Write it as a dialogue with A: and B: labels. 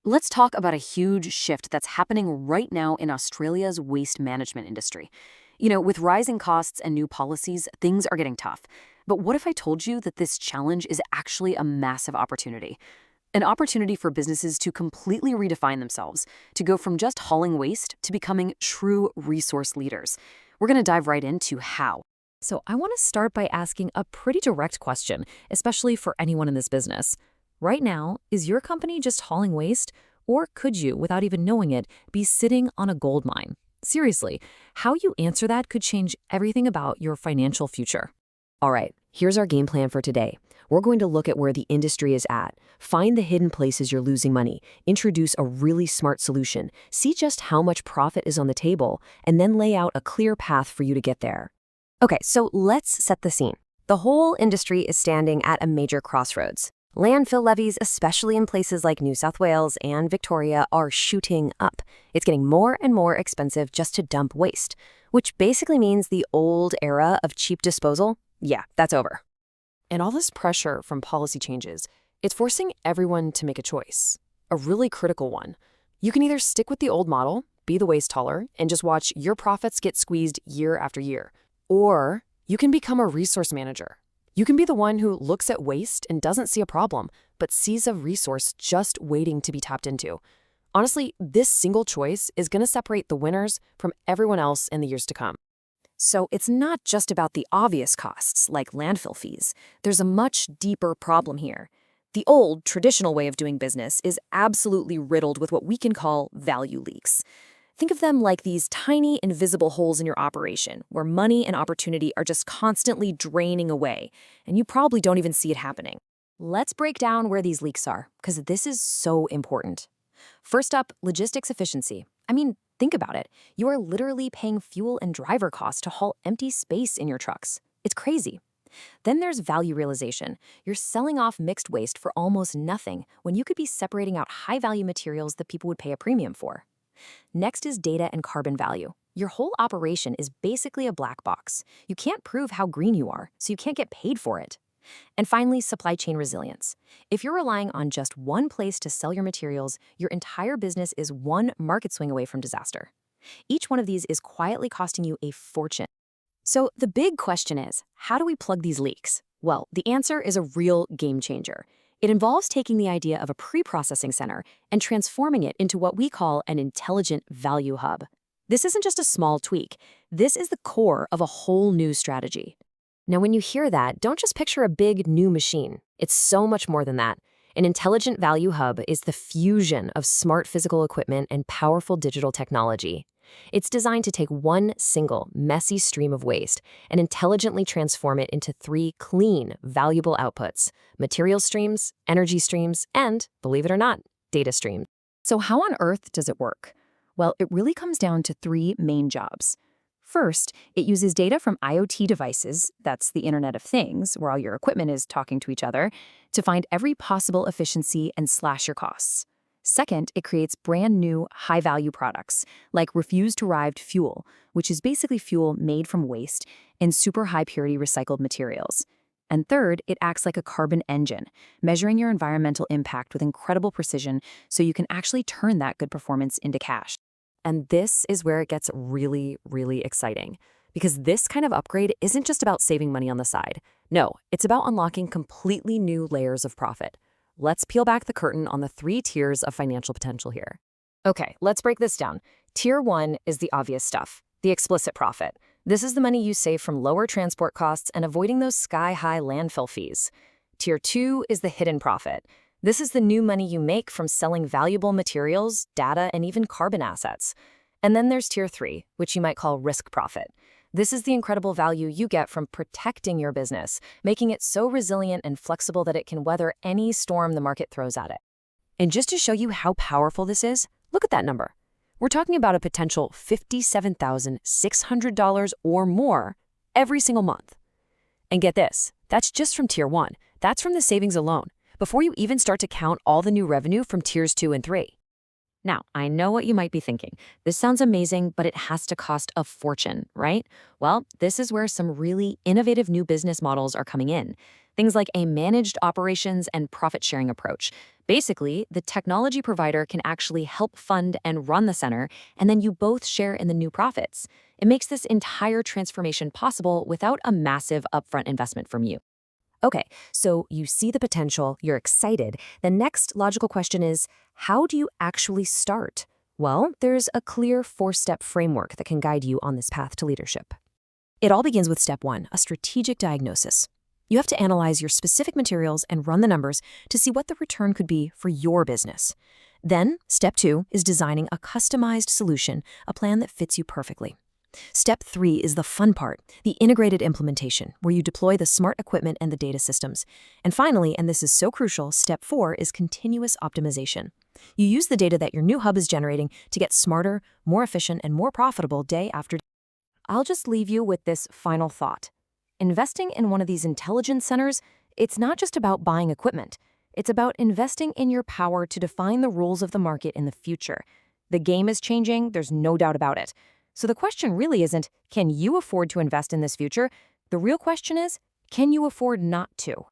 A: Let's talk about a huge shift that's happening right now in Australia's waste management industry. With rising costs and new policies, things are getting tough. But what if I told you that this challenge is actually a massive opportunity? An opportunity for businesses to completely redefine themselves, to go from just hauling waste to becoming true resource leaders. We're going to dive right into how.
B: So I want to start by asking a pretty direct question, especially for anyone in this business. Right now, is your company just hauling waste? Or could you, without even knowing it, be sitting on a gold mine? Seriously, how you answer that could change everything about your financial future.
C: All right, here's our game plan for today. We're going to look at where the industry is at, find the hidden places you're losing money, introduce a really smart solution, see just how much profit is on the table, and then lay out a clear path for you to get there. Okay, so let's set the scene. The whole industry is standing at a major crossroads. Landfill levies, especially in places like New South Wales and Victoria, are shooting up. It's getting more and more expensive just to dump waste, which basically means the old era of cheap disposal, yeah, that's over.
B: And all this pressure from policy changes, it's forcing everyone to make a choice, a really critical one. You can either stick with the old model, be the waste hauler, and just watch your profits get squeezed year after year. Or you can become a resource manager. You can be the one who looks at waste and doesn't see a problem, but sees a resource just waiting to be tapped into. Honestly, this single choice is going to separate the winners from everyone else in the years to come.
A: So it's not just about the obvious costs, like landfill fees. There's a much deeper problem here. The old, traditional way of doing business is absolutely riddled with what we can call value leaks. Think of them like these tiny, invisible holes in your operation, where money and opportunity are just constantly draining away, and you probably don't even see it happening. Let's break down where these leaks are, because this is so important. First up, logistics efficiency. Think about it. You are literally paying fuel and driver costs to haul empty space in your trucks. It's crazy. Then there's value realization. You're selling off mixed waste for almost nothing when you could be separating out high-value materials that people would pay a premium for. Next is data and carbon value. Your whole operation is basically a black box. You can't prove how green you are, so you can't get paid for it. And finally, supply chain resilience. If you're relying on just one place to sell your materials, your entire business is one market swing away from disaster. Each one of these is quietly costing you a fortune. So the big question is, how do we plug these leaks? Well, the answer is a real game changer. It involves taking the idea of a pre-processing center and transforming it into what we call an intelligent value hub. This isn't just a small tweak. This is the core of a whole new strategy. Now, when you hear that, don't just picture a big new machine. It's so much more than that. An intelligent value hub is the fusion of smart physical equipment and powerful digital technology. It's designed to take one single, messy stream of waste and intelligently transform it into three clean, valuable outputs: material streams, energy streams, and, believe it or not, data streams. So how on earth does it work? Well, it really comes down to three main jobs. First, it uses data from IoT devices, that's the Internet of Things, where all your equipment is talking to each other, to find every possible efficiency and slash your costs. Second, it creates brand new, high-value products, like refuse-derived fuel, which is basically fuel made from waste and super high-purity recycled materials. And third, it acts like a carbon engine, measuring your environmental impact with incredible precision so you can actually turn that good performance into cash.
B: And this is where it gets really, really exciting. Because this kind of upgrade isn't just about saving money on the side. No, it's about unlocking completely new layers of profit. Let's peel back the curtain on the three tiers of financial potential here.
A: Okay, let's break this down. Tier 1 is the obvious stuff, the explicit profit. This is the money you save from lower transport costs and avoiding those sky-high landfill fees. Tier 2 is the hidden profit. This is the new money you make from selling valuable materials, data, and even carbon assets. And then there's Tier 3, which you might call risk profit. This is the incredible value you get from protecting your business, making it so resilient and flexible that it can weather any storm the market throws at it.
C: And just to show you how powerful this is, look at that number. We're talking about a potential $57,600 or more every single month. And get this, that's just from Tier 1. That's from the savings alone, before you even start to count all the new revenue from Tiers 2 and 3.
B: Now, I know what you might be thinking. This sounds amazing, but it has to cost a fortune, right? Well, this is where some really innovative new business models are coming in.
A: things like a managed operations and profit-sharing approach. Basically, the technology provider can actually help fund and run the center, and then you both share in the new profits. It makes this entire transformation possible without a massive upfront investment from you.
C: Okay, so you see the potential, you're excited. The next logical question is, how do you actually start? Well, there's a clear 4-step framework that can guide you on this path to leadership. It all begins with step 1, a strategic diagnosis. You have to analyze your specific materials and run the numbers to see what the return could be for your business. Then, step 2 is designing a customized solution, a plan that fits you perfectly. Step 3 is the fun part, the integrated implementation, where you deploy the smart equipment and the data systems. And finally, and this is so crucial, step 4 is continuous optimization. You use the data that your new hub is generating to get smarter, more efficient, and more profitable day after day. I'll just leave you with this final thought. Investing in one of these intelligence centers, it's not just about buying equipment. It's about investing in your power to define the rules of the market in the future. The game is changing, there's no doubt about it. So the question really isn't, can you afford to invest in this future? The real question is, can you afford not to?